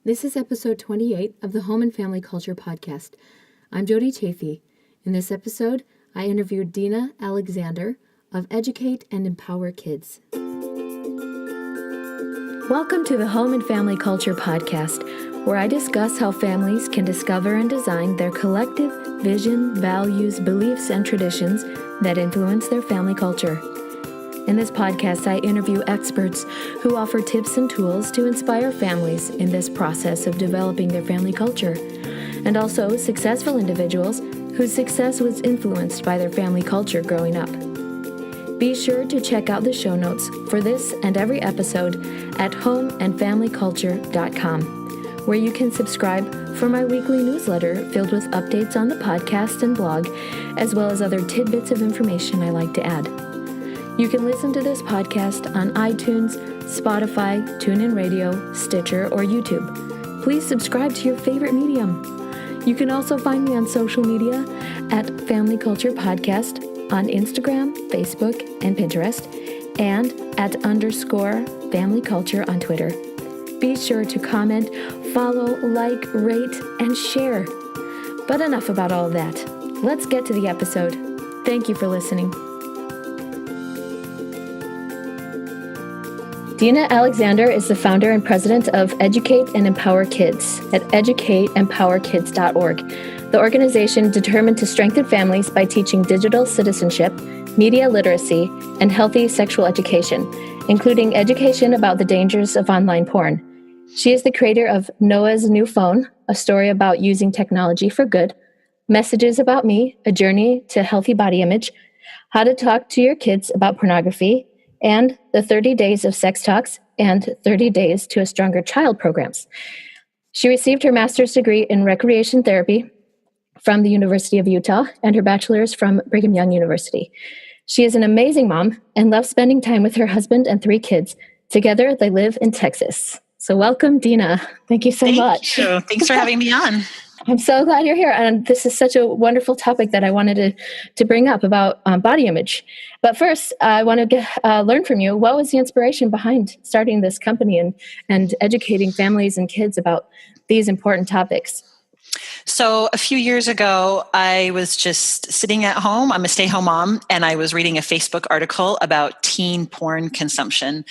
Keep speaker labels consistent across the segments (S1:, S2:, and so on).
S1: This is episode 28 of the Home and Family Culture Podcast. I'm Jody Chafee. In this episode, I interviewed Dina Alexander of Educate and Empower Kids. Welcome to the Home and Family Culture Podcast, where I discuss how families can discover and design their collective vision, values, beliefs, and traditions that influence their family culture. In this podcast, I interview experts who offer tips and tools to inspire families in this process of developing their family culture, and also successful individuals whose success was influenced by their family culture growing up. Be sure to check out the show notes for this and every episode at homeandfamilyculture.com, where you can subscribe for my weekly newsletter filled with updates on the podcast and blog, as well as other tidbits of information I like to add. You can listen to this podcast on iTunes, Spotify, TuneIn Radio, Stitcher, or YouTube. Please subscribe to your favorite medium. You can also find me on social media at Family Culture Podcast on Instagram, Facebook, and Pinterest, and at _Family Culture on Twitter. Be sure to comment, follow, like, rate, and share. But enough about all of that. Let's get to the episode. Thank you for listening. Dina Alexander is the founder and president of Educate and Empower Kids at educateempowerkids.org, the organization determined to strengthen families by teaching digital citizenship, media literacy, and healthy sexual education, including education about the dangers of online porn. She is the creator of Noah's New Phone, a story about using technology for good, Messages About Me, a journey to healthy body image, How to Talk to Your Kids About Pornography, and the 30 Days of Sex Talks and 30 Days to a Stronger Child programs. She received her master's degree in recreation therapy from the University of Utah and her bachelor's from Brigham Young University. She is an amazing mom and loves spending time with her husband and 3 kids. Together, they live in Texas. So welcome, Dina. Thank you so much.
S2: Thank you. Thanks for having me on.
S1: I'm so glad you're here. And this is such a wonderful topic that I wanted to bring up about body image. But first, I want to learn from you. What was the inspiration behind starting this company and educating families and kids about these important topics?
S2: So a few years ago, I was just sitting at home. I'm a stay-home mom, and I was reading a Facebook article about teen porn consumption.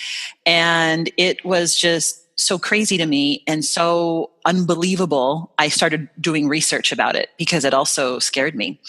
S2: And it was just so crazy to me and so unbelievable. I started doing research about it because it also scared me.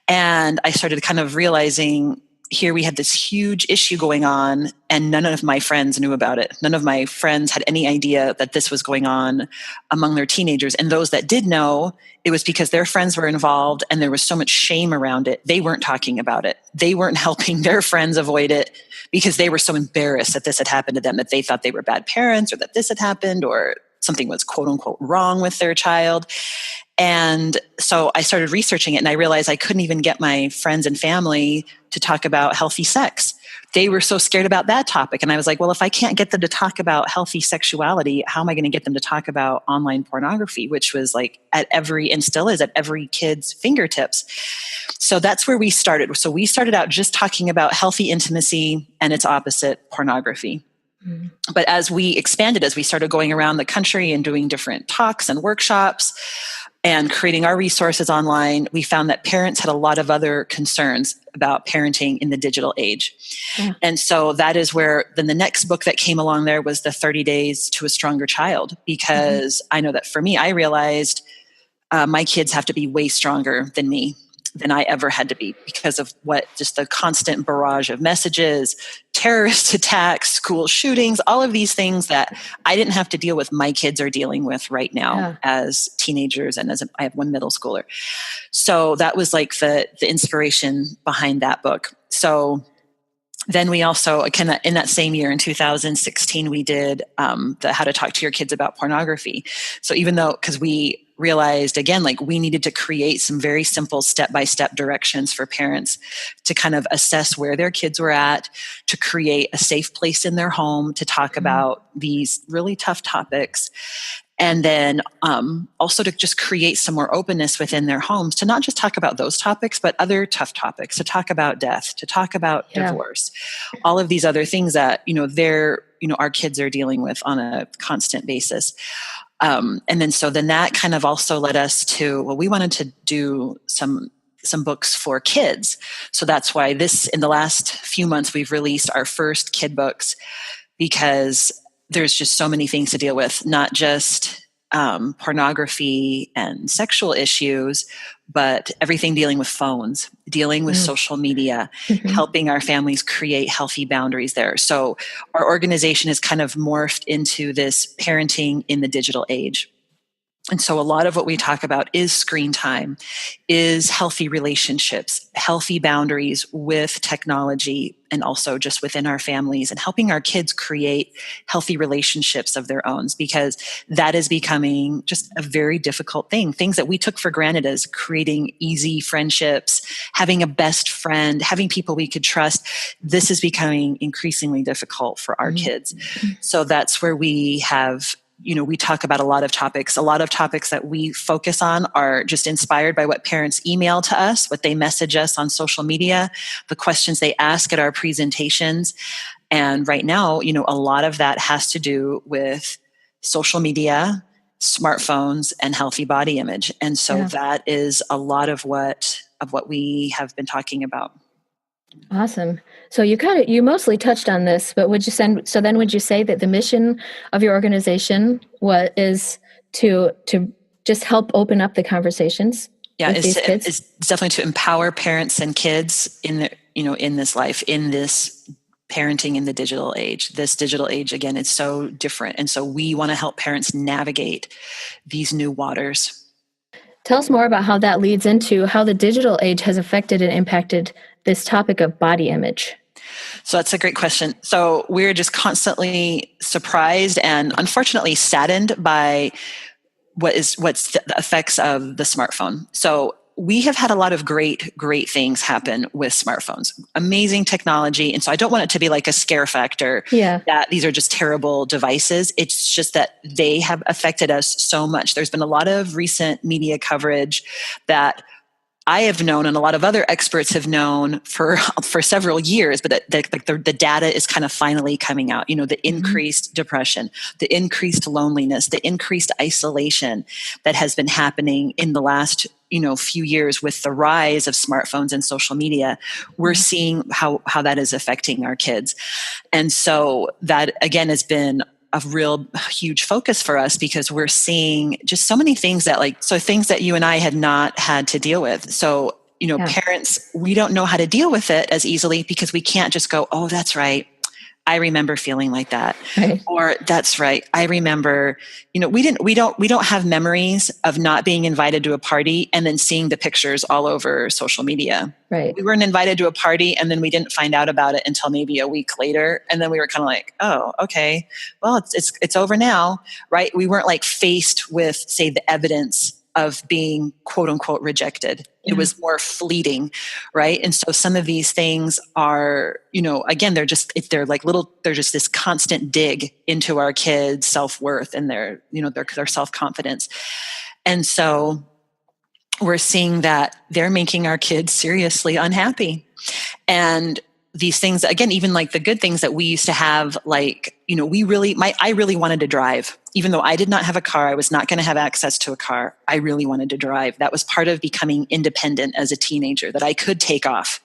S2: And I started kind of realizing here we had this huge issue going on, and none of my friends knew about it. None of my friends had any idea that this was going on among their teenagers. And those that did know, it was because their friends were involved and there was so much shame around it. They weren't talking about it. They weren't helping their friends avoid it because they were so embarrassed that this had happened to them, that they thought they were bad parents or that this had happened or something was quote unquote wrong with their child. And so I started researching it, and I realized I couldn't even get my friends and family to talk about healthy sex. They were so scared about that topic. And I was like, well, if I can't get them to talk about healthy sexuality, how am I going to get them to talk about online pornography, which was like and still is at every kid's fingertips. So that's where we started. So we started out just talking about healthy intimacy and its opposite, pornography. Mm-hmm. But as we expanded, as we started going around the country and doing different talks and workshops, and creating our resources online, we found that parents had a lot of other concerns about parenting in the digital age. Yeah. And so that is where then the next book that came along there was the 30 Days to a Stronger Child, because I know that for me, I realized my kids have to be way stronger than me, than I ever had to be, because of just the constant barrage of messages, terrorist attacks, school shootings, all of these things that I didn't have to deal with. My kids are dealing with right now as teenagers, and I have one middle schooler. So that was like the inspiration behind that book. So then we also, in that same year, in 2016, we did the How to Talk to Your Kids About Pornography. So even though, because we realized, again, like we needed to create some very simple step-by-step directions for parents to kind of assess where their kids were at, to create a safe place in their home to talk about these really tough topics. And then also to just create some more openness within their homes to not just talk about those topics, but other tough topics, to talk about death, to talk about divorce, all of these other things that, our kids are dealing with on a constant basis. And then that kind of also led us to, well, we wanted to do some books for kids. So that's why in the last few months, we've released our first kid books, because there's just so many things to deal with, not just pornography and sexual issues, but everything dealing with phones, dealing with social media, helping our families create healthy boundaries there. So our organization has kind of morphed into this parenting in the digital age. And so a lot of what we talk about is screen time, is healthy relationships, healthy boundaries with technology, and also just within our families, and helping our kids create healthy relationships of their own, because that is becoming just a very difficult thing. Things that we took for granted as creating easy friendships, having a best friend, having people we could trust. This is becoming increasingly difficult for our kids. So that's where we have, we talk about a lot of topics. A lot of topics that we focus on are just inspired by what parents email to us, what they message us on social media, the questions they ask at our presentations. And right now, a lot of that has to do with social media, smartphones, and healthy body image. And so that is a lot of what we have been talking about.
S1: Awesome. So you mostly touched on this, but would you say that the mission of your organization is to just help open up the conversations with these kids?
S2: It's definitely to empower parents and kids in this life, in this parenting in the digital age. This digital age, again, is so different. And so we want to help parents navigate these new waters.
S1: Tell us more about how that leads into how the digital age has affected and impacted this topic of body image.
S2: So that's a great question. So we're just constantly surprised and unfortunately saddened by what's the effects of the smartphone. So we have had a lot of great things happen with smartphones, amazing technology. And so I don't want it to be like a scare factor that these are just terrible devices. It's just that they have affected us so much. There's been a lot of recent media coverage that I have known, and a lot of other experts have known for several years, but the data is kind of finally coming out. The increased depression, the increased loneliness, the increased isolation that has been happening in the last few years with the rise of smartphones and social media. We're seeing how that is affecting our kids, and so that again has been a real huge focus for us, because we're seeing just so many things things that you and I had not had to deal with. So, parents, we don't know how to deal with it as easily, because we can't just go, oh, that's right, I remember feeling like that.
S1: Right.
S2: Or that's right, I remember, we don't have memories of not being invited to a party and then seeing the pictures all over social media.
S1: Right.
S2: We weren't invited to a party and then we didn't find out about it until maybe a week later. And then we were kind of like, oh, okay, well, it's over now, right? We weren't like faced with, say, the evidence of being quote unquote rejected. It was more fleeting, right? And so some of these things are, again, they're just this constant dig into our kids' self-worth and their self-confidence. And so we're seeing that they're making our kids seriously unhappy. And these things, again, even like the good things that we used to have, I really wanted to drive. Even though I did not have a car, I was not going to have access to a car. I really wanted to drive. That was part of becoming independent as a teenager, that I could take off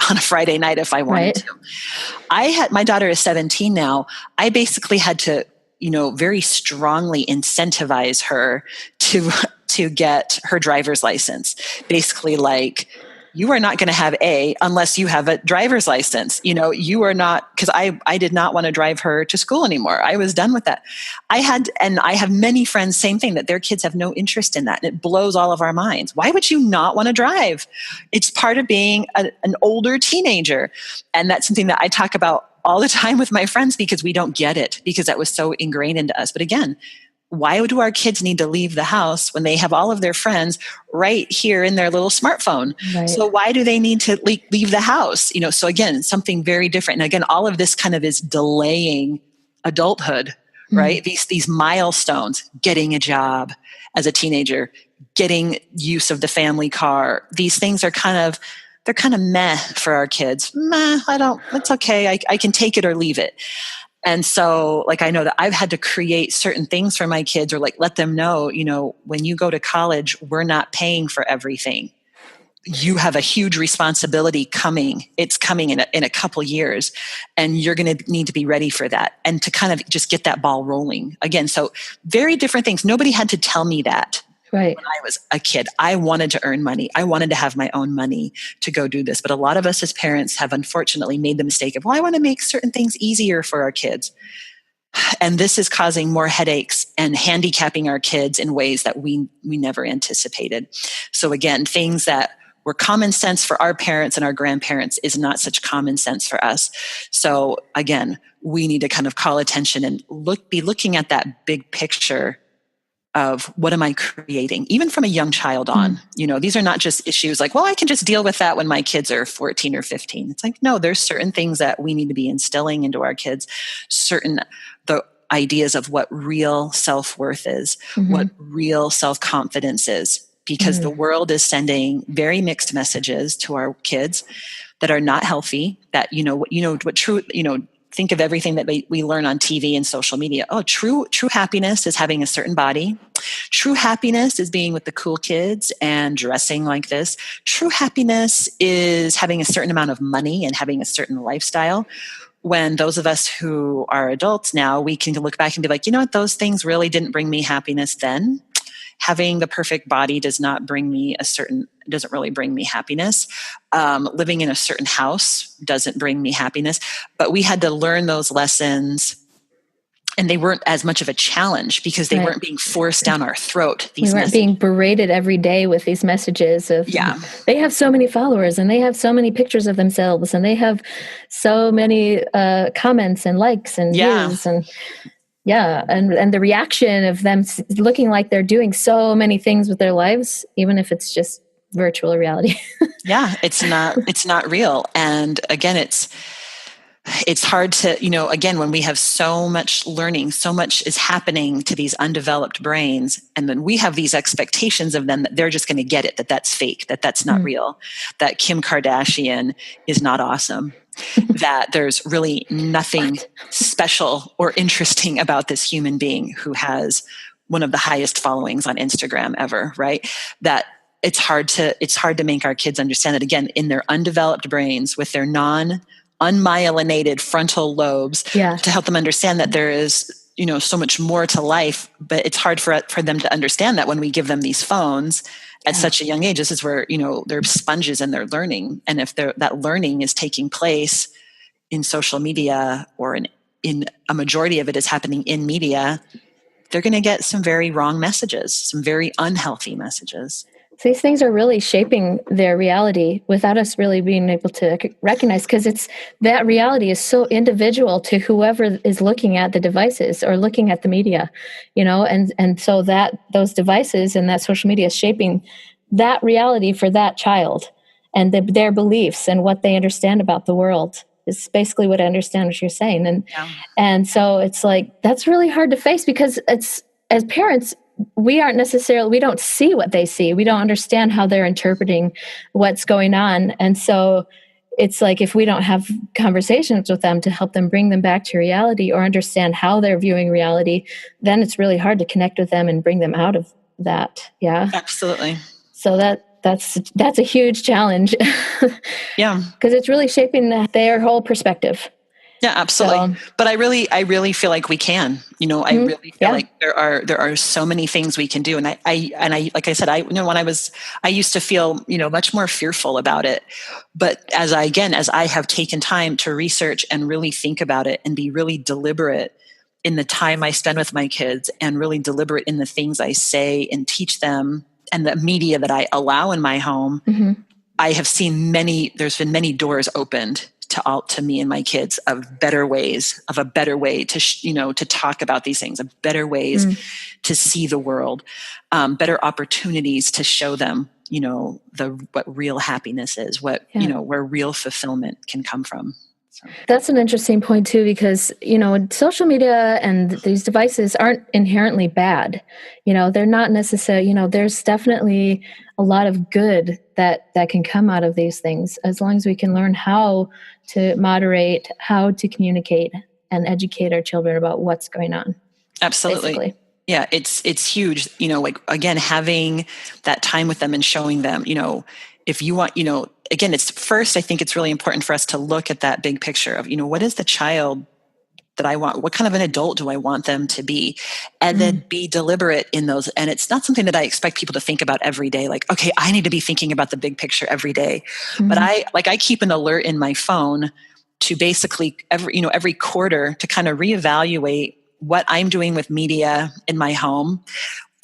S2: on a Friday night if I wanted to. My daughter is 17 now. I basically had to, very strongly incentivize her to get her driver's license. Basically like, you are not going to have A unless you have a driver's license. You are not, because I did not want to drive her to school anymore. I was done with that. I have many friends, same thing, that their kids have no interest in that. And it blows all of our minds. Why would you not want to drive? It's part of being an older teenager. And that's something that I talk about all the time with my friends, because we don't get it, because that was so ingrained into us. But again, why do our kids need to leave the house when they have all of their friends right here in their little smartphone? Right. So why do they need to leave the house? So again, something very different. And again, all of this kind of is delaying adulthood, right? These milestones, getting a job as a teenager, getting use of the family car. These things are they're kind of meh for our kids. Meh, it's okay. I can take it or leave it. And so, like, I know that I've had to create certain things for my kids, or like let them know, when you go to college, we're not paying for everything. You have a huge responsibility coming. It's coming in a couple years, and you're going to need to be ready for that, and to kind of just get that ball rolling again. So very different things. Nobody had to tell me that.
S1: Right.
S2: When I was a kid, I wanted to earn money. I wanted to have my own money to go do this. But a lot of us as parents have unfortunately made the mistake of, I want to make certain things easier for our kids. And this is causing more headaches and handicapping our kids in ways that we never anticipated. So again, things that were common sense for our parents and our grandparents is not such common sense for us. So again, we need to kind of call attention and be looking at that big picture of what am I creating, even from a young child on. These are not just issues like, I can just deal with that when my kids are 14 or 15. It's like, no, there's certain things that we need to be instilling into our kids, the ideas of what real self-worth is, what real self-confidence is, because the world is sending very mixed messages to our kids that are not healthy, that, what true, think of everything that we learn on TV and social media. True happiness is having a certain body. True happiness is being with the cool kids and dressing like this. True happiness is having a certain amount of money and having a certain lifestyle. When those of us who are adults now, we can look back and be like, those things really didn't bring me happiness then. Having the perfect body doesn't really bring me happiness. Living in a certain house doesn't bring me happiness. But we had to learn those lessons, and they weren't as much of a challenge because they weren't being forced down our throat.
S1: We weren't being berated every day with these messages of, they have so many followers, and they have so many pictures of themselves, and they have so many comments and likes and views, and and the reaction of them looking like they're doing so many things with their lives, even if it's just virtual reality.
S2: It's not real. And again, it's hard to, again, when we have so much learning, so much is happening to these undeveloped brains, and then we have these expectations of them that they're just going to get it, that that's fake, that that's not real, that Kim Kardashian is not awesome, that there's really nothing special or interesting about this human being who has one of the highest followings on Instagram ever, right? That it's hard to make our kids understand that, again, in their undeveloped brains with their unmyelinated frontal lobes, to help them understand that there is, so much more to life. But it's hard for them to understand that when we give them these phones at such a young age. This is where, they're sponges and they're learning. And if that learning is taking place in social media, or in a majority of it is happening in media, they're going to get some very wrong messages, some very unhealthy messages.
S1: So these things are really shaping their reality without us really being able to recognize, because that reality is so individual to whoever is looking at the devices or looking at the media, and so that those devices and that social media is shaping that reality for that child, and their beliefs and what they understand about the world is basically what I understand what you're saying. And so it's like, that's really hard to face, because it's, as parents, we don't see what they see. We don't understand how they're interpreting what's going on. And so it's like, if we don't have conversations with them to help them bring them back to reality or understand how they're viewing reality, then it's really hard to connect with them and bring them out of that. Yeah,
S2: absolutely.
S1: So that's a huge challenge. Because it's really shaping their whole perspective.
S2: Yeah, absolutely. So, but I really feel like we can, I really feel like there are so many things we can do. And I, like I said, when I used to feel, much more fearful about it. But as I have taken time to research and really think about it and be really deliberate in the time I spend with my kids, and really deliberate in the things I say and teach them, and the media that I allow in my home, I have seen there's been many doors opened to me and my kids of a better way to, to talk about these things, of better ways to see the world, better opportunities to show them, what real happiness is, where real fulfillment can come from.
S1: That's an interesting point too, because, social media and these devices aren't inherently bad. They're not necessarily, there's definitely a lot of good that can come out of these things, as long as we can learn how to moderate, how to communicate and educate our children about what's going on.
S2: Absolutely.
S1: Basically.
S2: Yeah, it's huge, like, again, having that time with them and showing them, if you want, again, it's first, I think it's really important for us to look at that big picture of, what is the child that I want? What kind of an adult do I want them to be? And then be deliberate in those. And it's not something that I expect people to think about every day. Like, okay, I need to be thinking about the big picture every day. But I keep an alert in my phone to basically every quarter to kind of reevaluate what I'm doing with media in my home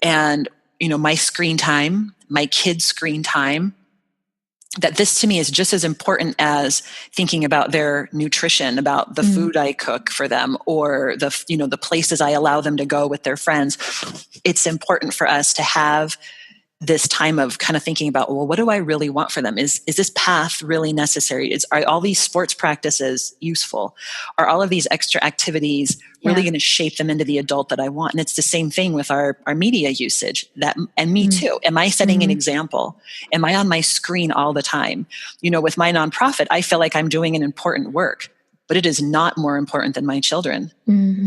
S2: and, my screen time, my kids' screen time. That this to me is just as important as thinking about their nutrition, about the food I cook for them, or the places I allow them to go with their friends. It's important for us to have this time of kind of thinking about, well, what do I really want for them? Is this path really necessary? Are all these sports practices useful? Are all of these extra activities really going to shape them into the adult that I want? And it's the same thing with our media usage. And me too. Am I setting an example? Am I on my screen all the time? With my nonprofit, I feel like I'm doing an important work, but it is not more important than my children.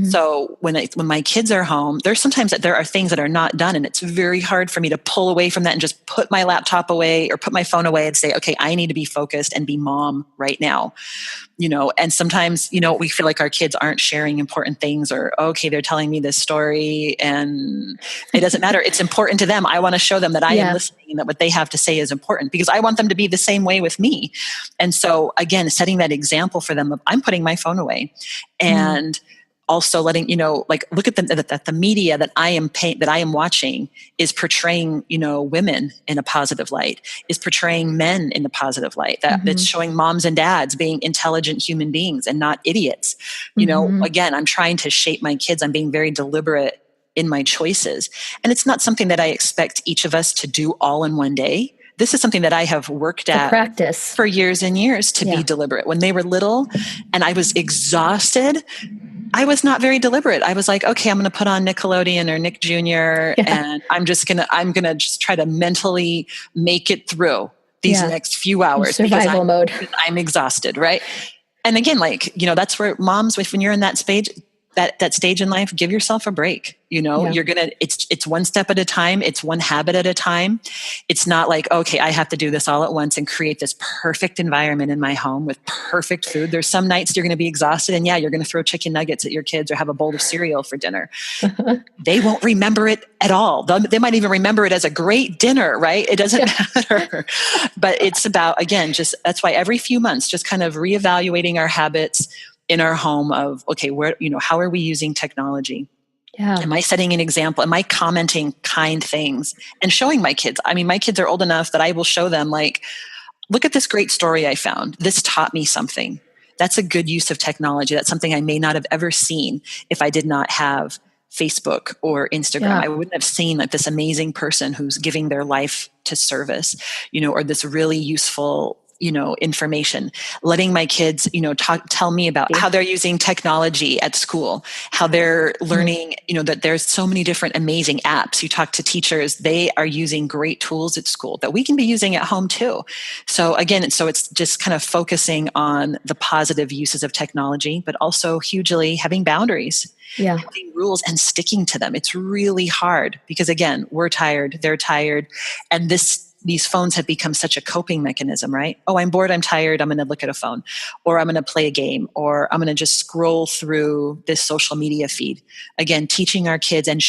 S2: So when my kids are home, there's sometimes that there are things that are not done, and it's very hard for me to pull away from that and just put my laptop away or put my phone away and say, okay, I need to be focused and be mom right now. And sometimes, we feel like our kids aren't sharing important things, or, okay, they're telling me this story and it doesn't matter. It's important to them. I want to show them that I am listening and that what they have to say is important, because I want them to be the same way with me. And so again, setting that example for them of, I'm putting my phone away, and also letting, look at the media that I am watching is portraying, women in a positive light, is portraying men in a positive light, that's showing moms and dads being intelligent human beings and not idiots. Again, I'm trying to shape my kids. I'm being very deliberate in my choices. And it's not something that I expect each of us to do all in one day. This is something that I have worked at
S1: practice
S2: for years and years to be deliberate. When they were little and I was exhausted, I was not very deliberate. I was like, okay, I'm going to put on Nickelodeon or Nick Jr. And I'm going to just try to mentally make it through these next few hours.
S1: Survival mode.
S2: I'm exhausted. Right. And again, that's where moms, when you're in that stage, that stage in life, give yourself a break. You're going to, it's one step at a time. It's one habit at a time. It's not like, okay, I have to do this all at once and create this perfect environment in my home with perfect food. There's some nights you're going to be exhausted and you're going to throw chicken nuggets at your kids or have a bowl of cereal for dinner. They won't remember it at all. They might even remember it as a great dinner, right? It doesn't matter. But it's about, again, that's why every few months, just kind of reevaluating our habits in our home of, okay, how are we using technology? Yeah. Am I setting an example? Am I commenting kind things and showing my kids? I mean, my kids are old enough that I will show them, look at this great story I found. This taught me something. That's a good use of technology. That's something I may not have ever seen if I did not have Facebook or Instagram. Yeah. I wouldn't have seen this amazing person who's giving their life to service, or this really useful information, letting my kids, tell me about how they're using technology at school, how they're learning, that there's so many different amazing apps. You talk to teachers, they are using great tools at school that we can be using at home too. So again, it's just kind of focusing on the positive uses of technology, but also hugely having boundaries. Yeah. Having rules and sticking to them. It's really hard because again, we're tired, they're tired, and these phones have become such a coping mechanism, right? Oh, I'm bored, I'm tired, I'm going to look at a phone, or I'm going to play a game, or I'm going to just scroll through this social media feed. Again, teaching our kids and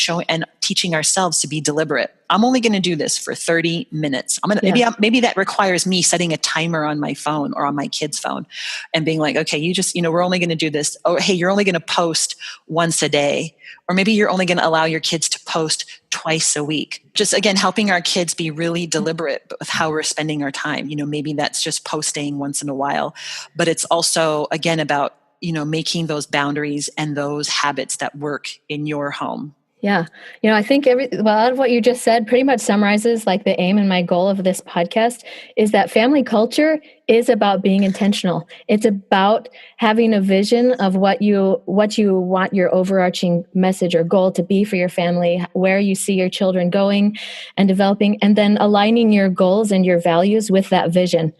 S2: teaching ourselves to be deliberate. I'm only going to do this for 30 minutes. Maybe that requires me setting a timer on my phone or on my kid's phone and being like, okay, we're only going to do this. Oh, hey, you're only going to post once a day. Or maybe you're only going to allow your kids to post twice a week. Just again, helping our kids be really deliberate with how we're spending our time. Maybe that's just posting once in a while, but it's also again about, making those boundaries and those habits that work in your home.
S1: Yeah. I think out of what you just said pretty much summarizes like the aim and my goal of this podcast is that family culture is about being intentional. It's about having a vision of what you want your overarching message or goal to be for your family, where you see your children going and developing, and then aligning your goals and your values with that vision.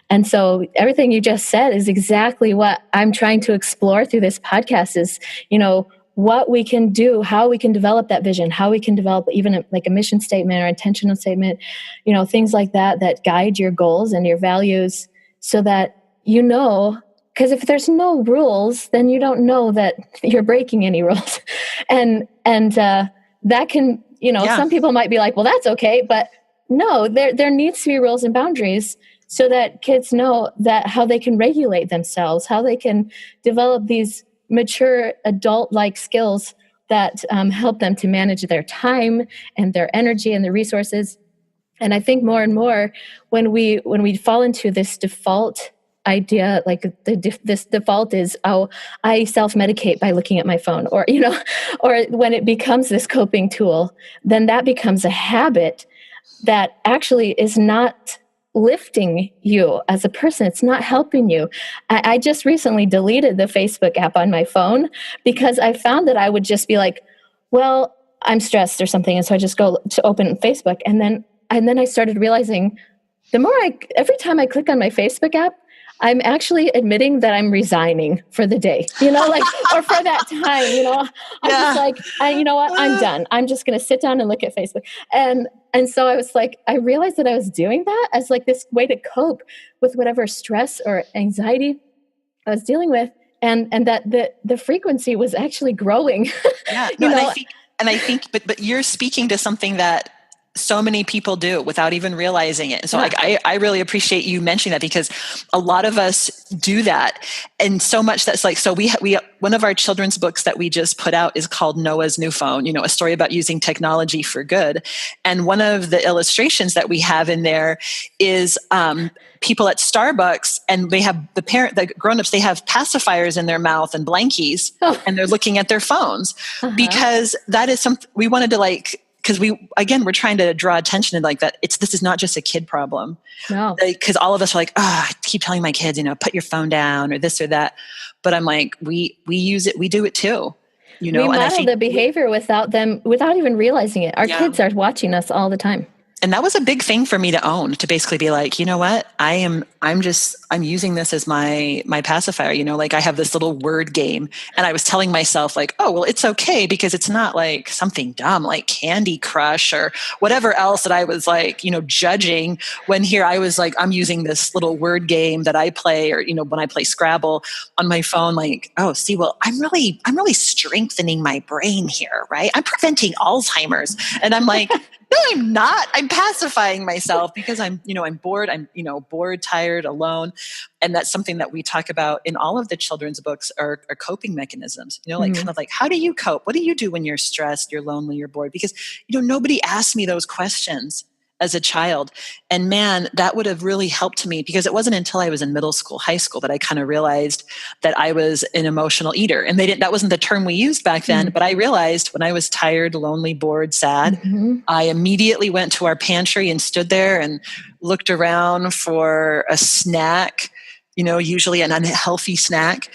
S1: And so everything you just said is exactly what I'm trying to explore through this podcast is, what we can do, how we can develop that vision, how we can develop even like a mission statement or intentional statement, things like that guide your goals and your values so that because if there's no rules, then you don't know that you're breaking any rules. and that can, some people might be like, well, that's okay. But no, there needs to be rules and boundaries so that kids know that how they can regulate themselves, how they can develop these mature adult-like skills that help them to manage their time and their energy and their resources. And I think more and more when we fall into this default idea, like this default is, oh, I self-medicate by looking at my phone, or or when it becomes this coping tool, then that becomes a habit that actually is not lifting you as a person. It's not helping you. I just recently deleted the Facebook app on my phone because I found that I would just be like, well, I'm stressed or something. And so I just go to open Facebook. And then I started realizing every time I click on my Facebook app, I'm actually admitting that I'm resigning for the day, or for that time, I'm just like, you know what, I'm done. I'm just going to sit down and look at Facebook. And so I was like, I realized that I was doing that as like this way to cope with whatever stress or anxiety I was dealing with. And that the frequency was actually growing.
S2: Yeah. And I think, but you're speaking to something that so many people do without even realizing it. And so I really appreciate you mentioning that because a lot of us do that. And so much that's like, so we one of our children's books that we just put out is called Noah's New Phone, a story about using technology for good. And one of the illustrations that we have in there is, people at Starbucks, and they have the grown-ups, they have pacifiers in their mouth and blankies, and they're looking at their phones because that is something we wanted to because we're trying to draw attention to like that. This is not just a kid problem. No. Because all of us are like, I keep telling my kids, put your phone down or this or that. But I'm like, we use it, we do it too. We
S1: model the behavior without even realizing it. Our kids are watching us all the time.
S2: And that was a big thing for me to own, to basically be like, you know what, I'm using this as my pacifier, like I have this little word game. And I was telling myself like, oh, well, it's okay because it's not like something dumb like Candy Crush or whatever else that I was like, judging when here I was like, I'm using this little word game that I play, or, when I play Scrabble on my phone, like, oh, see, well, I'm really strengthening my brain here, right? I'm preventing Alzheimer's. And I'm like, no, I'm not. I'm pacifying myself because I'm bored. I'm, bored, tired, alone. And that's something that we talk about in all of the children's books are coping mechanisms, kind of like, how do you cope? What do you do when you're stressed, you're lonely, you're bored? Because, nobody asked me those questions as a child. And man, that would have really helped me because it wasn't until I was in middle school, high school that I kind of realized that I was an emotional eater. And that wasn't the term we used back then, but I realized when I was tired, lonely, bored, sad, I immediately went to our pantry and stood there and looked around for a snack, usually an unhealthy snack.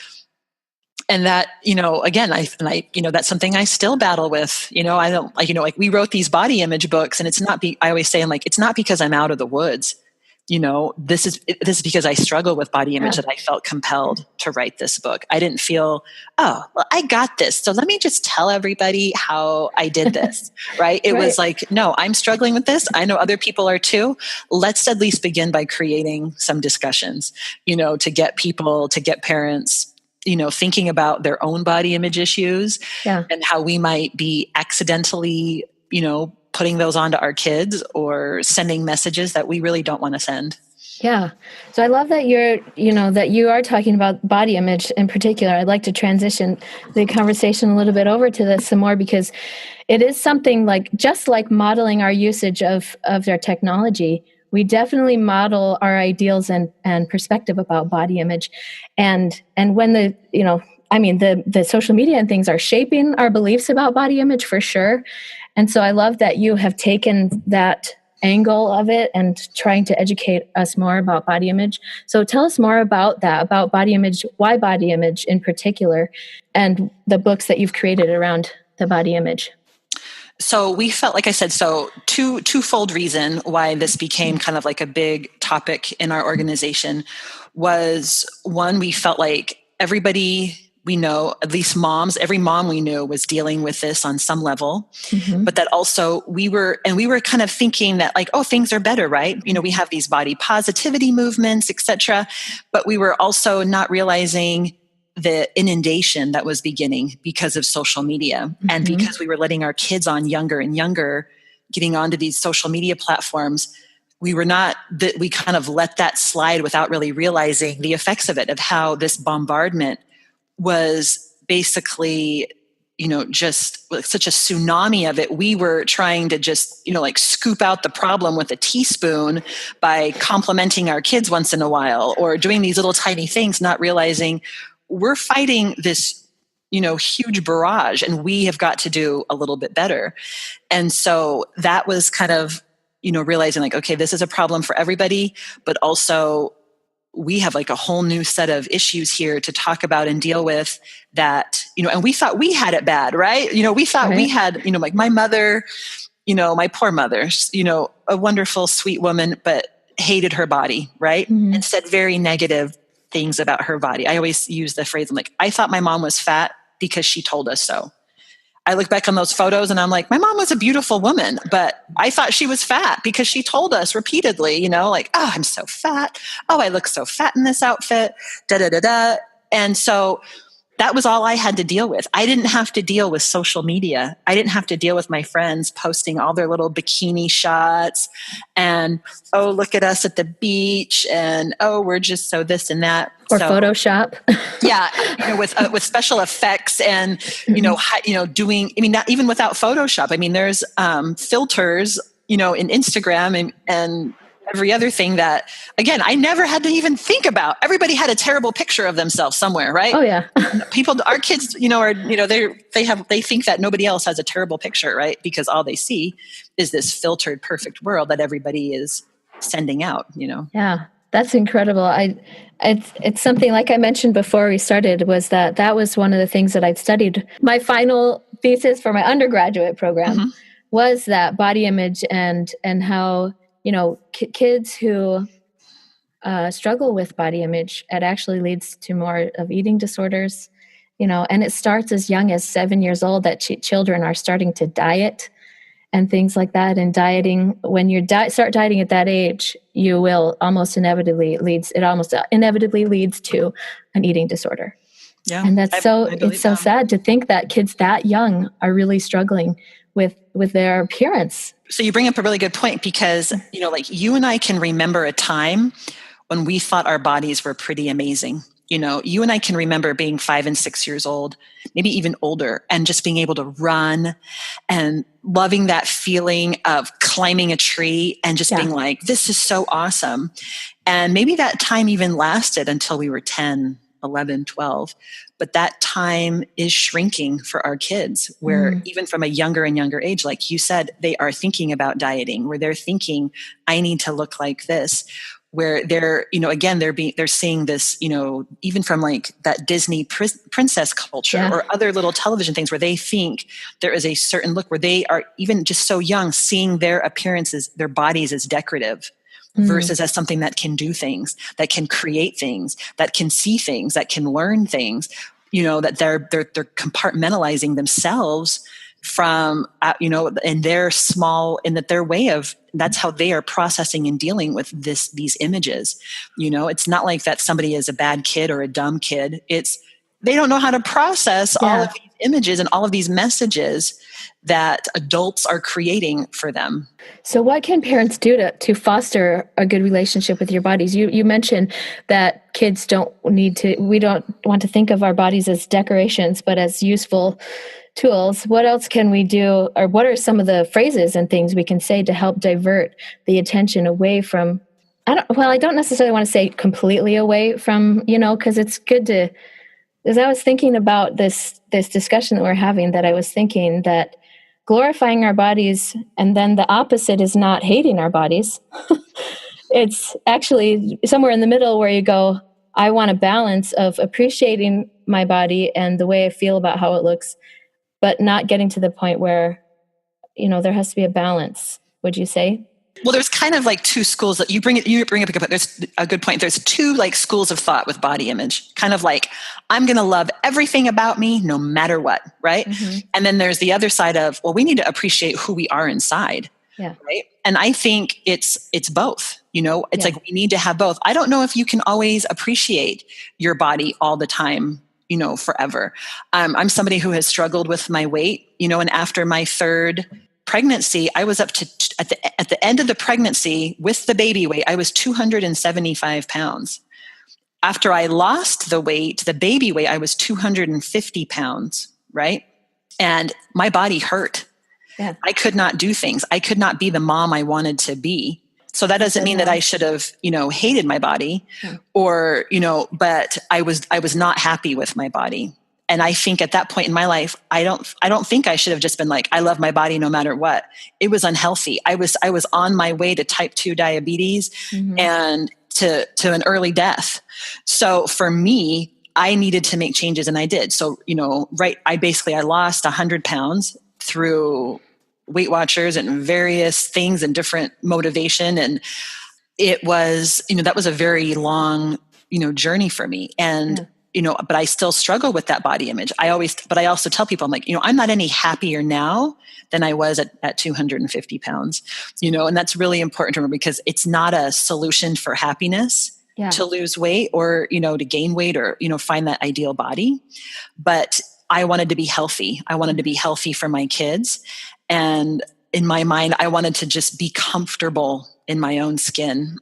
S2: And that, again, that's something I still battle with. I don't like we wrote these body image books, and it's not. I always say, I'm like, it's not because I'm out of the woods. This is because I struggle with body image that I felt compelled to write this book. I didn't feel, oh, well, I got this, so let me just tell everybody how I did this. Right? It was like, no, I'm struggling with this. I know other people are too. Let's at least begin by creating some discussions. To get parents. Thinking about their own body image issues and how we might be accidentally, putting those onto our kids or sending messages that we really don't want to send.
S1: Yeah. So I love that that you are talking about body image in particular. I'd like to transition the conversation a little bit over to this some more because it is something just like modeling our usage of their technology. We definitely model our ideals and perspective about body image. And when I mean, the social media and things are shaping our beliefs about body image for sure. And so I love that you have taken that angle of it and trying to educate us more about body image. So tell us more about that, about body image, why body image in particular, and the books that you've created around the body image.
S2: So we felt, like I said, so twofold reason why this became kind of like a big topic in our organization was, one, we felt like everybody we know, at least moms, every mom we knew was dealing with this on some level. But that also we were kind of thinking that like, oh, things are better, right? You know, we have these body positivity movements, etc. But we were also not realizing the inundation that was beginning because of social media, and because we were letting our kids on younger and younger, getting onto these social media platforms. We kind of let that slide without really realizing the effects of it, of how this bombardment was basically, you know, just like such a tsunami of it. We were trying to just, you know, like scoop out the problem with a teaspoon by complimenting our kids once in a while or doing these little tiny things, not realizing we're fighting this, you know, huge barrage, and we have got to do a little bit better. And so that was kind of, you know, realizing like, okay, this is a problem for everybody, but also we have like a whole new set of issues here to talk about and deal with that, you know, and we thought we had it bad, right? You know, we thought we had, you know, like my mother, you know, my poor mother, you know, a wonderful, sweet woman, but hated her body, right? And said very negative things about her body. I always use the phrase, I'm like, I thought my mom was fat because she told us so. I look back on those photos and I'm like, my mom was a beautiful woman, but I thought she was fat because she told us repeatedly, you know, like, oh, I'm so fat. Oh, I look so fat in this outfit, da, da, da, da. And so that was all I had to deal with. I didn't have to deal with social media. I didn't have to deal with my friends posting all their little bikini shots and, oh, look at us at the beach, and, oh, we're just so this and that.
S1: Or so, Photoshop.
S2: Yeah, you know, with special effects and, you know, doing, I mean, not even without Photoshop. I mean, there's filters, you know, in Instagram and every other thing that, again, I never had to even think about. Everybody had a terrible picture of themselves somewhere, right?
S1: Oh yeah.
S2: People, our kids, you know, are, you know, they think that nobody else has a terrible picture, right? Because all they see is this filtered, perfect world that everybody is sending out, you know?
S1: Yeah, that's incredible. It's something, like I mentioned before we started, was that was one of the things that I'd studied. My final thesis for my undergraduate program was that body image and how, you know, kids who struggle with body image, it actually leads to more of eating disorders, you know, and it starts as young as 7 years old that children are starting to diet and things like that. And dieting, when you start dieting at that age, you will almost inevitably leads to an eating disorder. Yeah, and that's it's so sad to think that kids that young are really struggling with their appearance.
S2: So you bring up a really good point, because, you know, like you and I can remember a time when we thought our bodies were pretty amazing. You know, you and I can remember being 5 and 6 years old, maybe even older, and just being able to run and loving that feeling of climbing a tree and just being like, this is so awesome. And maybe that time even lasted until we were 10, 11, 12. But that time is shrinking for our kids, where even from a younger and younger age, like you said, they are thinking about dieting, where they're thinking, I need to look like this. Where they're, you know, again, they're seeing this, you know, even from like that Disney princess culture or other little television things, where they think there is a certain look, where they are even just so young, seeing their appearances, their bodies as decorative versus as something that can do things, that can create things, that can see things, that can learn things, you know, that they're compartmentalizing themselves from, you know, in their small, in that their way of, that's how they are processing and dealing with these images. You know, it's not like that somebody is a bad kid or a dumb kid. It's, they don't know how to process all of these images and all of these messages that adults are creating for them.
S1: So what can parents do to foster a good relationship with your bodies? You mentioned that kids we don't want to think of our bodies as decorations, but as useful tools. What else can we do, or what are some of the phrases and things we can say to help divert the attention away from, I don't necessarily want to say completely away from, you know, because it's good to As I was thinking about this discussion that we're having, that I was thinking that glorifying our bodies and then the opposite is not hating our bodies. It's actually somewhere in the middle where you go, I want a balance of appreciating my body and the way I feel about how it looks, but not getting to the point where, there has to be a balance, would you say?
S2: Well, there's kind of like two schools that you bring up a good point. There's a good point. There's two like schools of thought with body image, kind of like, I'm going to love everything about me no matter what. Right. Mm-hmm. And then there's the other side of, well, we need to appreciate who we are inside.
S1: Yeah.
S2: Right. And I think it's both, it's like we need to have both. I don't know if you can always appreciate your body all the time, forever. I'm somebody who has struggled with my weight, and after my third pregnancy, I was up to, at the end of the pregnancy with the baby weight, I was 275 pounds. After I lost the baby weight, I was 250 pounds, right? And my body hurt. Yeah. I could not do things. I could not be the mom I wanted to be. So that doesn't mean that I should have, hated my body or, but I was not happy with my body. And I think at that point in my life, I don't think I should have just been like, I love my body no matter what. It was unhealthy. I was on my way to type 2 diabetes and to an early death. So for me, I needed to make changes, and I did. So, I lost 100 pounds through Weight Watchers and various things and different motivation. And it was, that was a very long, journey for me. And but I still struggle with that body image. But I also tell people, I'm like, I'm not any happier now than I was at 250 pounds, and that's really important to remember, because it's not a solution for happiness to lose weight or, to gain weight or, find that ideal body. But I wanted to be healthy. I wanted to be healthy for my kids. And in my mind, I wanted to just be comfortable in my own skin,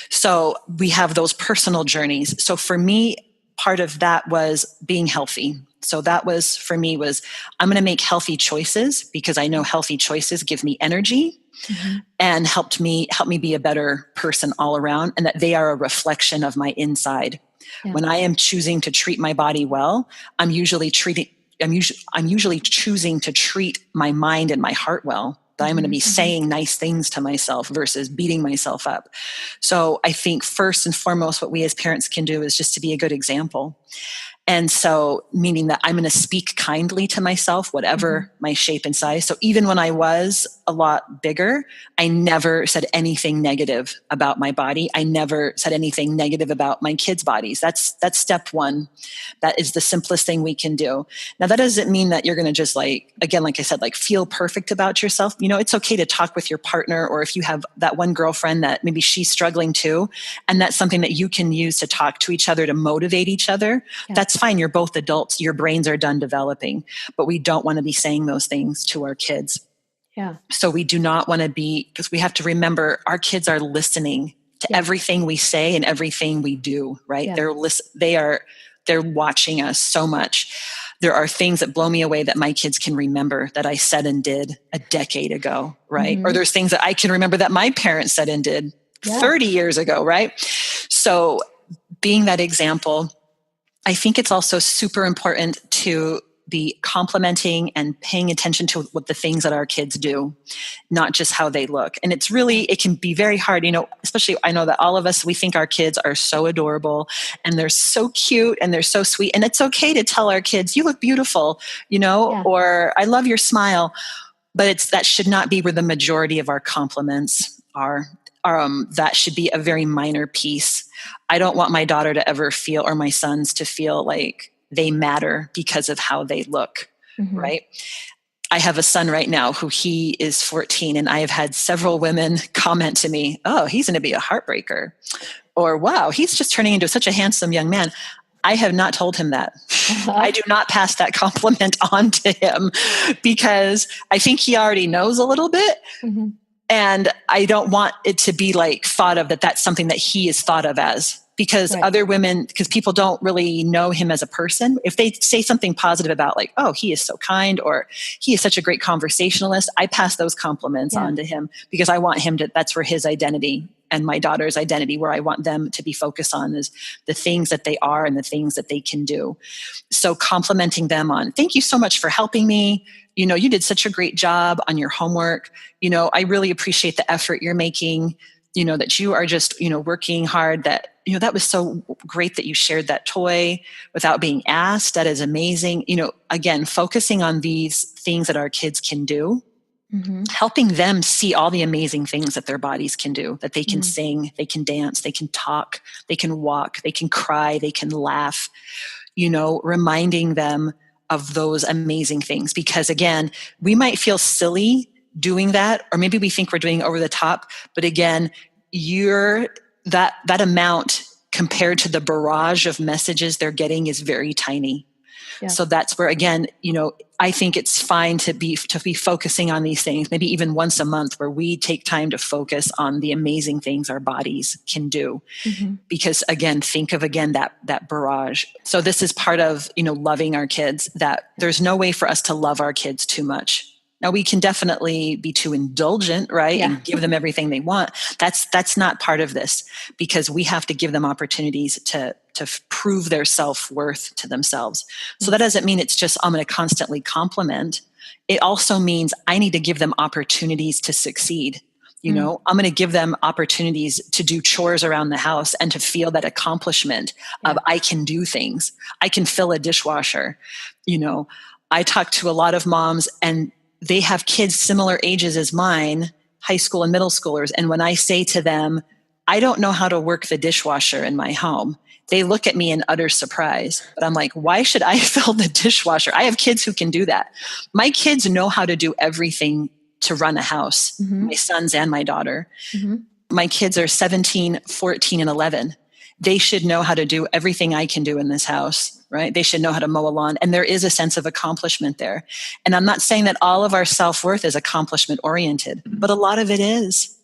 S2: So we have those personal journeys. So for me, part of that was being healthy. So that was, for me, I'm going to make healthy choices, because I know healthy choices give me energy and help me be a better person all around, and that they are a reflection of my inside. Yeah. When I am choosing to treat my body well, I'm usually choosing to treat my mind and my heart well. That I'm going to be saying nice things to myself versus beating myself up. So I think first and foremost, what we as parents can do is just to be a good example. And so, meaning that I'm going to speak kindly to myself, whatever my shape and size. So even when I was a lot bigger, I never said anything negative about my body. I never said anything negative about my kids' bodies. That's step one. That is the simplest thing we can do. Now, that doesn't mean that you're going to just like I said, feel perfect about yourself. It's okay to talk with your partner, or if you have that one girlfriend that maybe she's struggling too, and that's something that you can use to talk to each other, to motivate each other. Yeah. That's fine. You're both adults. Your brains are done developing, but we don't want to be saying those things to our kids. Yeah. So we do not want to be, because we have to remember our kids are listening to everything we say and everything we do, right? Yeah. They're watching us so much. There are things that blow me away that my kids can remember that I said and did a decade ago, right? Or there's things that I can remember that my parents said and did 30 years ago, right? So being that example, I think it's also super important to be complimenting and paying attention to what the things that our kids do, not just how they look. And it can be very hard, especially I know that all of us, we think our kids are so adorable and they're so cute and they're so sweet. And it's okay to tell our kids, you look beautiful, or I love your smile. But that should not be where the majority of our compliments are. That should be a very minor piece. I don't want my daughter to ever feel, or my sons to feel like they matter because of how they look, right? I have a son right now he is 14, and I have had several women comment to me, oh, he's going to be a heartbreaker, or wow, he's just turning into such a handsome young man. I have not told him that. I do not pass that compliment on to him, because I think he already knows a little bit. And I don't want it to be thought of that that's something that he is thought of as, because other women, because people don't really know him as a person. If they say something positive about oh, he is so kind, or he is such a great conversationalist, I pass those compliments on to him, because I want him to, that's where his identity and my daughter's identity, where I want them to be focused on is the things that they are and the things that they can do. So complimenting them on, thank you so much for helping me. You did such a great job on your homework. I really appreciate the effort you're making, that you are just, working hard, that, that was so great that you shared that toy without being asked. That is amazing. Again, focusing on these things that our kids can do, helping them see all the amazing things that their bodies can do, that they can sing, they can dance, they can talk, they can walk, they can cry, they can laugh, reminding them of those amazing things. Because again, we might feel silly doing that, or maybe we think we're doing over the top, but again, that amount compared to the barrage of messages they're getting is very tiny. Yeah. So that's where, again, I think it's fine to be focusing on these things, maybe even once a month, where we take time to focus on the amazing things our bodies can do. Because again, think of that barrage. So this is part of, loving our kids, that there's no way for us to love our kids too much. Now, we can definitely be too indulgent, right? Yeah. And give them everything they want. That's not part of this, because we have to give them opportunities to prove their self-worth to themselves. So that doesn't mean it's just, I'm going to constantly compliment. It also means I need to give them opportunities to succeed. I'm going to give them opportunities to do chores around the house and to feel that accomplishment of I can do things. I can fill a dishwasher. I talk to a lot of moms, and they have kids similar ages as mine, high school and middle schoolers. And when I say to them, I don't know how to work the dishwasher in my home, they look at me in utter surprise. But I'm like, why should I fill the dishwasher? I have kids who can do that. My kids know how to do everything to run a house, my sons and my daughter. My kids are 17, 14, and 11. They should know how to do everything I can do in this house, right? They should know how to mow a lawn. And there is a sense of accomplishment there. And I'm not saying that all of our self-worth is accomplishment oriented, but a lot of it is.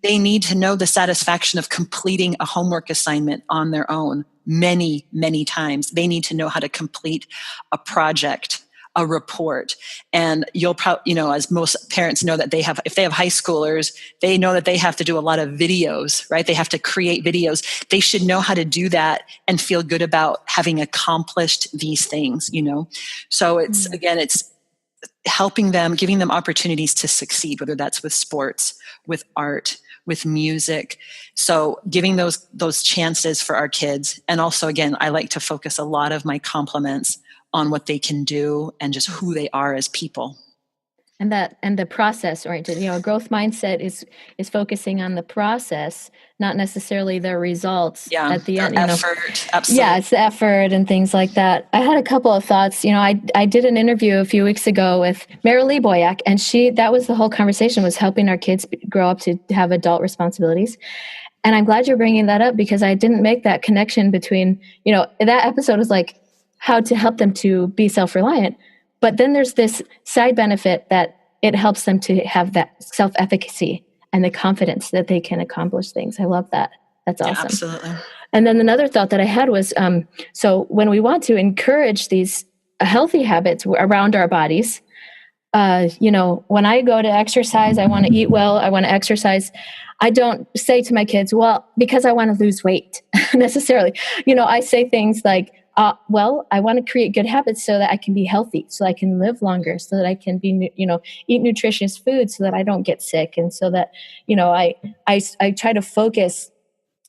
S2: They need to know the satisfaction of completing a homework assignment on their own many, many times. They need to know how to complete a project, a report. And you'll probably, as most parents know, that if they have high schoolers, they know that they have to do a lot of videos, right? They have to create videos. They should know how to do that and feel good about having accomplished these things, So it's, again, it's helping them, giving them opportunities to succeed, whether that's with sports, with art, with music. So giving those chances for our kids. And also, again, I like to focus a lot of my compliments on what they can do and just who they are as people.
S1: And the process oriented, a growth mindset is focusing on the process, not necessarily the results at the end.
S2: Effort, absolutely.
S1: Yeah, it's the effort and things like that. I had a couple of thoughts. I did an interview a few weeks ago with Marilee Boyack, and that was the whole conversation, was helping our kids grow up to have adult responsibilities. And I'm glad you're bringing that up, because I didn't make that connection between, that episode was like how to help them to be self-reliant. But then there's this side benefit that it helps them to have that self-efficacy and the confidence that they can accomplish things. I love that. That's awesome.
S2: Yeah, absolutely.
S1: And then another thought that I had was, so when we want to encourage these healthy habits around our bodies, when I go to exercise, I want to eat well, I want to exercise. I don't say to my kids, well, because I want to lose weight necessarily. I say things like, well, I want to create good habits so that I can be healthy, so I can live longer, so that I can be, eat nutritious food so that I don't get sick. And so that, I try to focus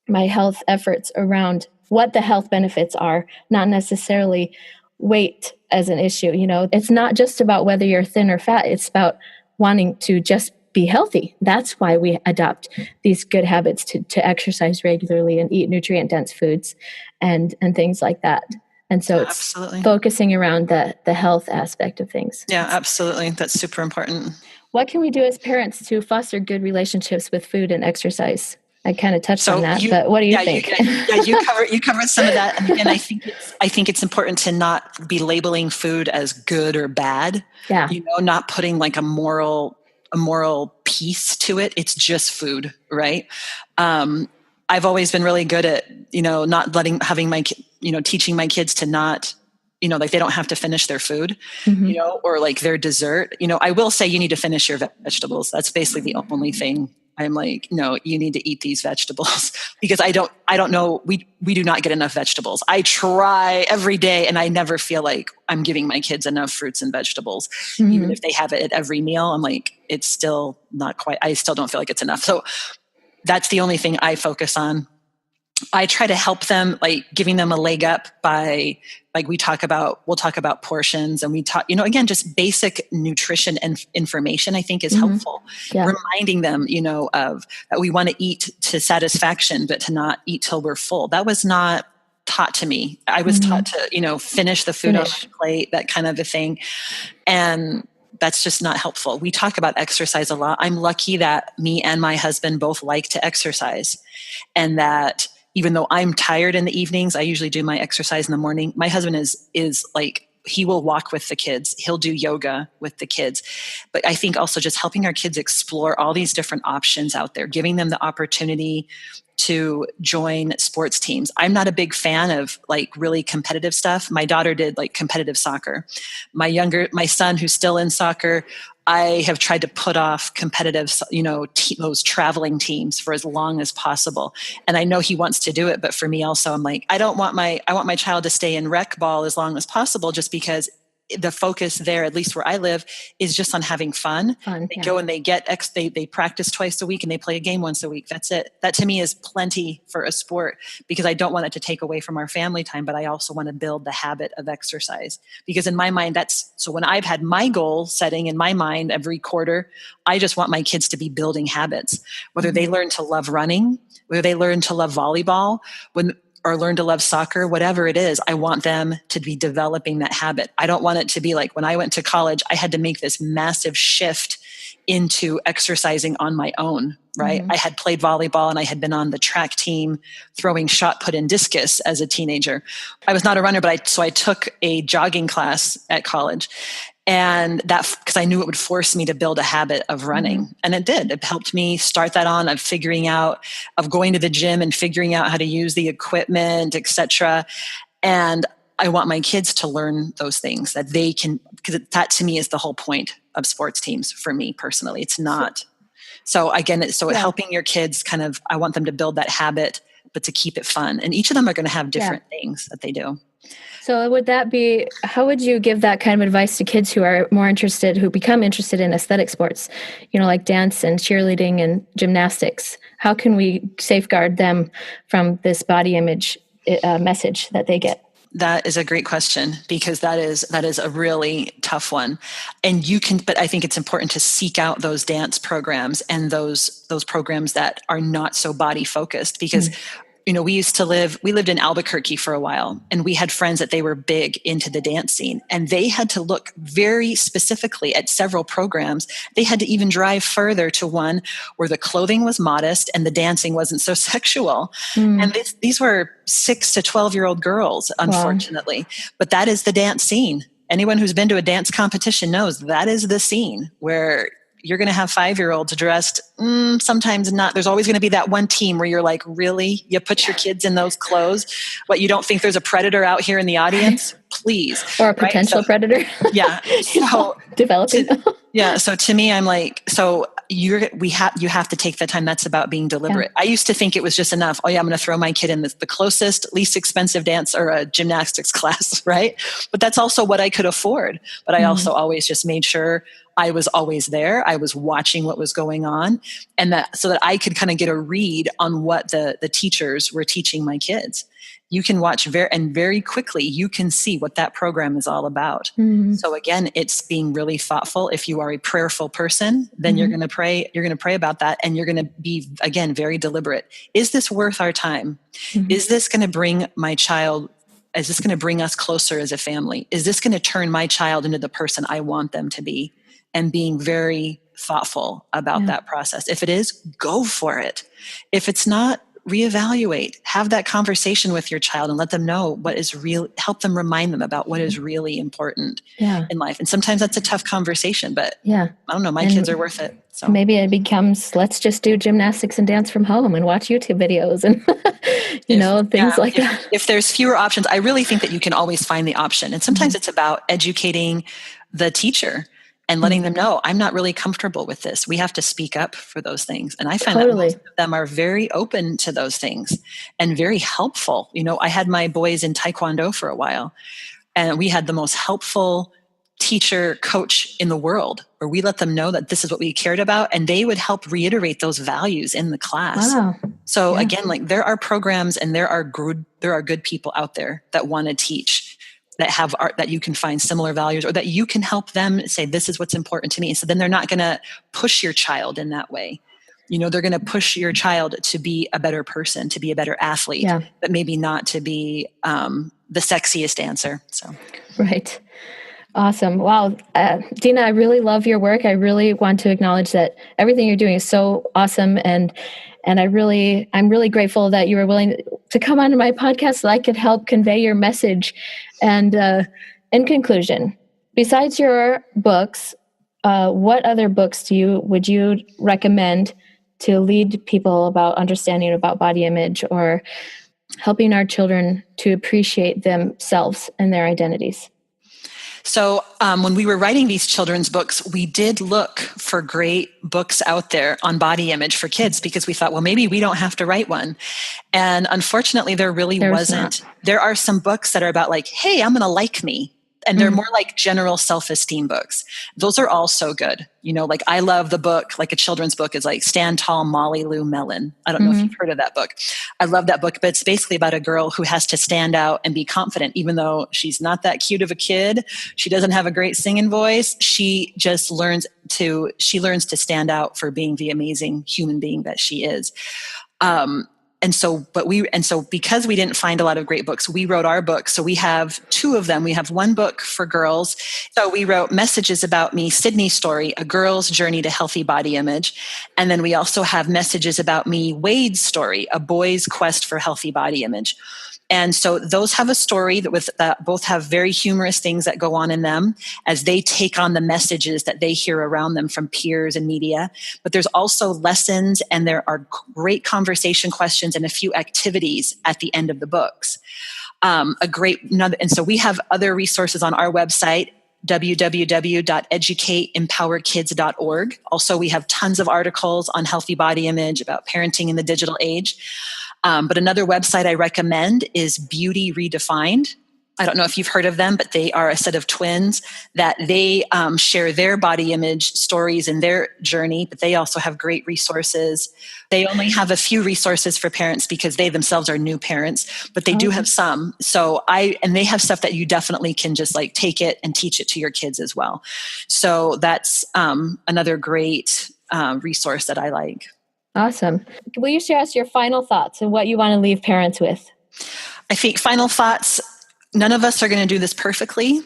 S1: my health efforts around what the health benefits are, not necessarily weight as an issue. It's not just about whether you're thin or fat. It's about wanting to just be healthy. That's why we adopt these good habits to exercise regularly and eat nutrient-dense foods and things like that. And so it's absolutely focusing around the health aspect of things.
S2: Yeah, absolutely. That's super important.
S1: What can we do as parents to foster good relationships with food and exercise? I kind of touched on that, but what do you think?
S2: You covered some of that. And again, I think it's important to not be labeling food as good or bad.
S1: Yeah.
S2: Not putting like a moral piece to it. It's just food, right? I've always been really good at, not teaching my kids to not, like they don't have to finish their food, or like their dessert. I will say you need to finish your vegetables. That's basically the only thing I'm like, no, you need to eat these vegetables because I don't know. We do not get enough vegetables. I try every day and I never feel like I'm giving my kids enough fruits and vegetables. Even if they have it at every meal, I'm like, it's still not quite, I still don't feel like it's enough. So that's the only thing I focus on. I try to help them, like giving them a leg up by, like we'll talk about portions, and we talk, again, just basic nutrition and information I think is helpful. Yeah. Reminding them, of that we want to eat to satisfaction, but to not eat till we're full. That was not taught to me. I was taught to, finish the food on my plate, that kind of a thing. And that's just not helpful. We talk about exercise a lot. I'm lucky that me and my husband both like to exercise, and that even though I'm tired in the evenings, I usually do my exercise in the morning. My husband is like, he will walk with the kids. He'll do yoga with the kids. But I think also just helping our kids explore all these different options out there, giving them the opportunity to join sports teams. I'm not a big fan of like really competitive stuff. My daughter did like competitive soccer. My son, who's still in soccer, I have tried to put off competitive, those traveling teams for as long as possible. And I know he wants to do it, but for me also, I'm like, I want my child to stay in rec ball as long as possible, just because the focus there, at least where I live, is just on having fun. They go and they they practice twice a week and they play a game once a week. That's it. That to me is plenty for a sport, because I don't want it to take away from our family time, but I also want to build the habit of exercise. Because in my mind, so when I've had my goal setting in my mind every quarter, I just want my kids to be building habits, whether they learn to love running, whether they learn to love volleyball, or learn to love soccer, whatever it is, I want them to be developing that habit. I don't want it to be like when I went to college, I had to make this massive shift into exercising on my own, right? I had played volleyball and I had been on the track team throwing shot put and discus as a teenager. I was not a runner, but I took a jogging class at college. And that, because I knew it would force me to build a habit of running. And it did. It helped me start that on, of going to the gym and figuring out how to use the equipment, etc. And I want my kids to learn those things, that they can, because that to me is the whole point of sports teams for me personally. It's not. So again, helping your kids I want them to build that habit, but to keep it fun. And each of them are going to have different things that they do.
S1: So how would you give that kind of advice to kids who become interested in aesthetic sports, like dance and cheerleading and gymnastics? How can we safeguard them from this body image message that they get?
S2: That is a great question, because that is a really tough one. And but I think it's important to seek out those dance programs and those programs that are not so body focused, because we lived in Albuquerque for a while, and we had friends that they were big into the dance scene, and they had to look very specifically at several programs. They had to even drive further to one where the clothing was modest and the dancing wasn't so sexual. And these were 6 to 12-year-old girls, unfortunately. Wow. But that is the dance scene. Anyone who's been to a dance competition knows that is the scene where you're going to have 5-year-olds dressed, sometimes not. There's always going to be that one team where you're like, really? You put your kids in those clothes? What, you don't think there's a predator out here in the audience? Please.
S1: Or a potential predator.
S2: Yeah. So
S1: developing.
S2: So to me, I'm like, you have to take the time. That's about being deliberate. I used to think it was just enough. Oh yeah, I'm going to throw my kid in the closest, least expensive dance or a gymnastics class, right? But that's also what I could afford. But I also always just made sure I was always there. I was watching what was going on, and so that I could kind of get a read on what the teachers were teaching my kids. You can watch very quickly, you can see what that program is all about. So again, it's being really thoughtful. If you are a prayerful person, then you're going to pray. You're going to pray about that, and you're going to be, again, very deliberate. Is this worth our time? Is this going to bring my child? Is this going to bring us closer as a family? Is this going to turn my child into the person I want them to be? And being very thoughtful about that process. If it is, go for it. If it's not, reevaluate. Have that conversation with your child and let them know what is real. Help them remind them about what is really important in life. And sometimes that's a tough conversation, but I don't know. My kids are worth it. So
S1: maybe it becomes, let's just do gymnastics and dance from home and watch YouTube videos and things like that.
S2: If there's fewer options, I really think that you can always find the option. And sometimes it's about educating the teacher. and letting them know, I'm not really comfortable with this. We have to speak up for those things. And I find that
S1: Totally.
S2: most of them are very open to those things and very helpful. I had my boys in Taekwondo for a while, and we had the most helpful teacher coach in the world, where we let them know that this is what we cared about, and they would help reiterate those values in the class.
S1: Wow.
S2: So
S1: Yeah.
S2: again, like, there are programs and there are good people out there that want to teach, that have art, that you can find similar values, or that you can help them say, this is what's important to me. So then they're not going to push your child in that way. They're going to push your child to be a better person, to be a better athlete,
S1: Yeah.
S2: but maybe not to be the sexiest dancer. So.
S1: Right. Awesome. Wow. Dina, I really love your work. I really want to acknowledge that everything you're doing is so awesome. And I'm really grateful that you were willing to come onto my podcast so I could help convey your message. And in conclusion, besides your books, what other books would you recommend to lead people about understanding about body image, or helping our children to appreciate themselves and their identities?
S2: So when we were writing these children's books, we did look for great books out there on body image for kids, because we thought, well, maybe we don't have to write one. And unfortunately, there wasn't. There are some books that are about, like, hey, I'm going to like me. And they're more like general self-esteem books. Those are all so good. Like, I love the book, like a children's book is like Stand Tall, Molly Lou Mellon. I don't know if you've heard of that book. I love that book, but it's basically about a girl who has to stand out and be confident, even though she's not that cute of a kid. She doesn't have a great singing voice. She just learns to stand out for being the amazing human being that she is. And so because we didn't find a lot of great books, we wrote our book. So we have two of them. We have one book for girls. So we wrote Messages About Me, Sydney's Story, A Girl's Journey to Healthy Body Image. And then we also have Messages About Me, Wade's Story, A Boy's Quest for Healthy Body Image. And so those have a story that both have very humorous things that go on in them as they take on the messages that they hear around them from peers and media. But there's also lessons, and there are great conversation questions and a few activities at the end of the books. And so we have other resources on our website, www.educateempowerkids.org. Also, we have tons of articles on healthy body image, about parenting in the digital age. But another website I recommend is Beauty Redefined. I don't know if you've heard of them, but they are a set of twins that they share their body image stories and their journey, but they also have great resources. They only have a few resources for parents because they themselves are new parents, but they do have some. And they have stuff that you definitely can just like take it and teach it to your kids as well. So that's another great resource that I like.
S1: Awesome. Will you share us your final thoughts and what you want to leave parents with?
S2: I think final thoughts, none of us are going to do this perfectly.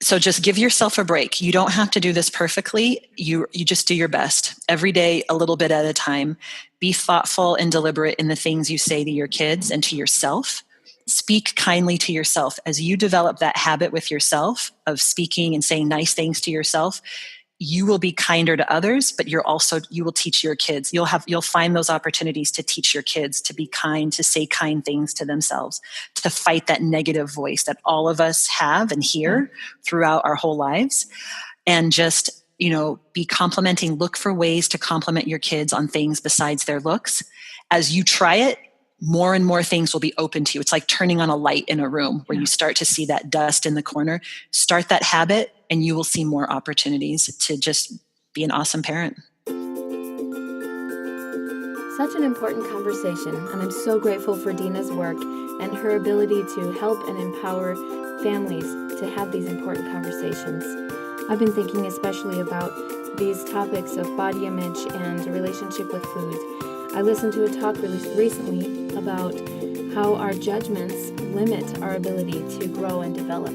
S2: So just give yourself a break. You don't have to do this perfectly. You just do your best every day, a little bit at a time. Be thoughtful and deliberate in the things you say to your kids and to yourself. Speak kindly to yourself. As you develop that habit with yourself of speaking and saying nice things to yourself, you will be kinder to others, but you will teach your kids. You'll find those opportunities to teach your kids to be kind, to say kind things to themselves, to fight that negative voice that all of us have and hear throughout our whole lives. And just, be complimenting. Look for ways to compliment your kids on things besides their looks. As you try it, more and more things will be open to you. It's like turning on a light in a room where you start to see that dust in the corner. Start that habit and you will see more opportunities to just be an awesome parent.
S1: Such an important conversation, and I'm so grateful for Dina's work and her ability to help and empower families to have these important conversations. I've been thinking especially about these topics of body image and relationship with food. I listened to a talk recently about how our judgments limit our ability to grow and develop.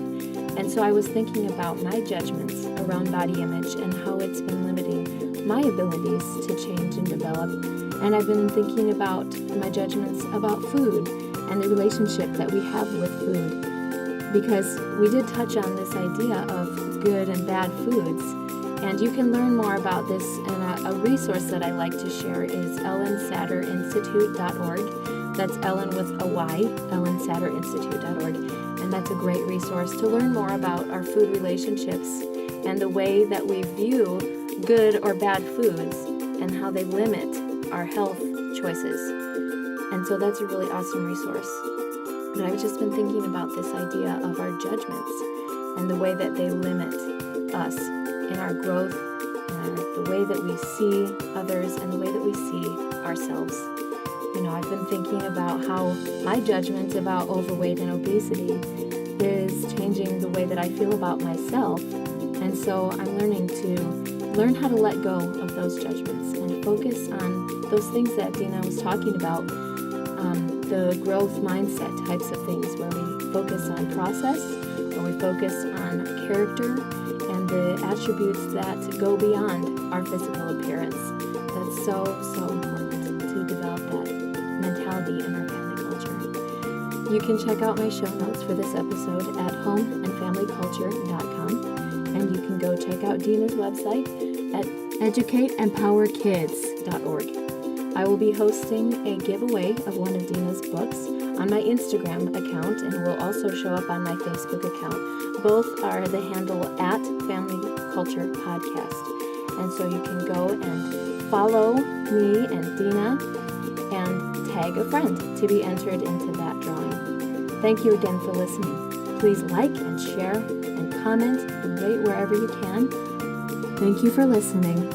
S1: And so I was thinking about my judgments around body image and how it's been limiting my abilities to change and develop. And I've been thinking about my judgments about food and the relationship that we have with food. Because we did touch on this idea of good and bad foods. And you can learn more about this, and a resource that I like to share is ellensatterinstitute.org. That's Ellen with a Y, ellensatterinstitute.org. And that's a great resource to learn more about our food relationships and the way that we view good or bad foods and how they limit our health choices. And so that's a really awesome resource. But I've just been thinking about this idea of our judgments and the way that they limit us in our growth, and the way that we see others and the way that we see ourselves. I've been thinking about how my judgment about overweight and obesity is changing the way that I feel about myself. And so I'm learn how to let go of those judgments and focus on those things that Dina was talking about, the growth mindset types of things, where we focus on process, where we focus on character and the attributes that go beyond our physical appearance. That's so important to develop that mentality in our family culture. You can check out my show notes for this episode at homeandfamilyculture.com, and you can go check out Dina's website at educateempowerkids.org. I will be hosting a giveaway of one of Dina's books on my Instagram account, and will also show up on my Facebook account. Both are the handle at Family Culture Podcast. And so you can go and follow me and Dina and tag a friend to be entered into that drawing. Thank you again for listening. Please like and share and comment and rate wherever you can. Thank you for listening.